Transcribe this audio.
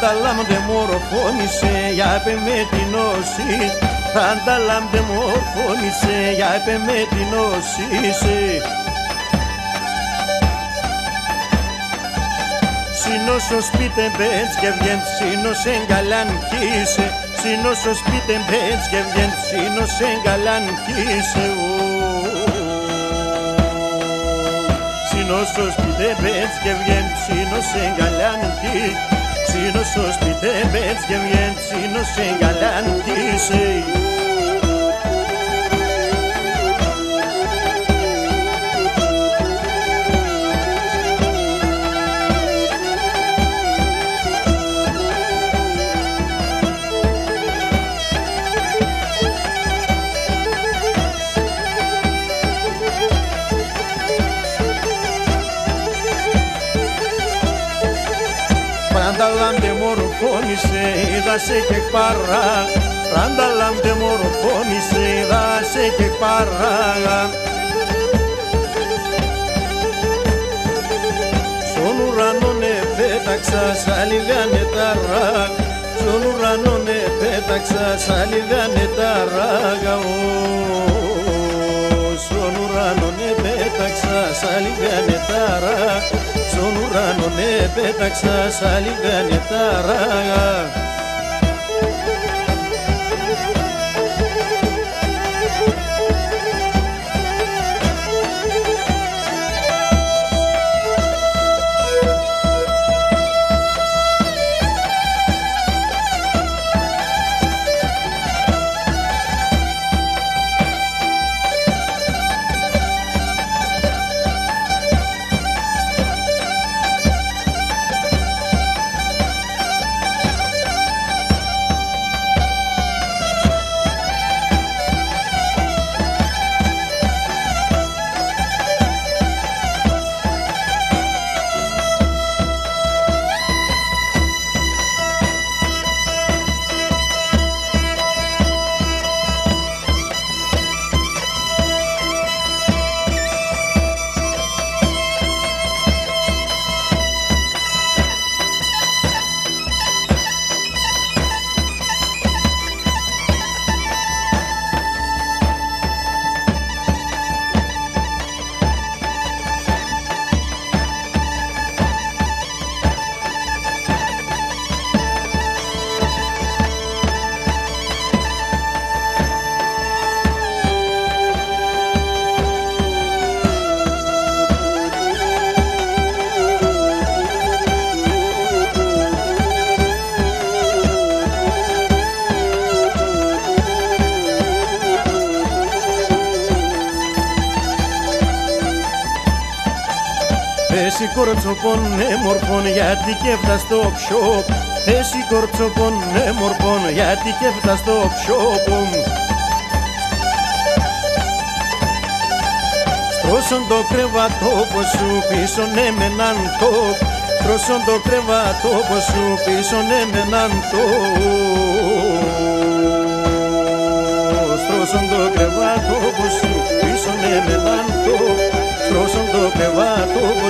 Ρανταλάμ δε μορφώνησε, για πε με την όση. Ρανταλάμ δε μορφώνησε, για πε με την όση. Σύνοσο σπίτε μπέτς και βγαίνει, σύνος εγκαλάν κοίσε. Σύνοσο σπίτε μπέτς και βγαίνει, σύνος εγκαλάν κοίσε. Σύνοσο σπίτε μπέτς και βγαίνει, σύνος εγκαλάν κοίσε. Σύνοσο σπίτε μπέτς και βγαίνει, σύνος εγκαλάν κοίσε. Ρανταλάμ δε μορφώνησε, είδασε και παρά. Ρανταλάμ δε μορφώνησε, είδασε και παρά. Στον ουρανόν επέταξα, σαν λιγάνε τα ράγ. Στον ουρανόν επέταξα, σαν λιγάνε τα ράγα. Στον ουρανόν επέταξα, σαν λιγάνε τα ράγ. Στον ουρανό επέταξα, σαν λιγάνε τα ράγα. Εσύ κορτσοπών έμορφων, γιατί και φτά στο ψιόπ. Εσύ κορτσοπών έμορφων, γιατί και φτά στο ψιόπ. Στρώσον το κρεβατόπο σου, πίσω με έναν τόπ. Στρώσον το κρεβατόπο σου, πίσω με έναν τόπ. Στρώσον το κρεβατόπο σου, πίσω με έναν τόπ. Στρώσον το κρεβατόπο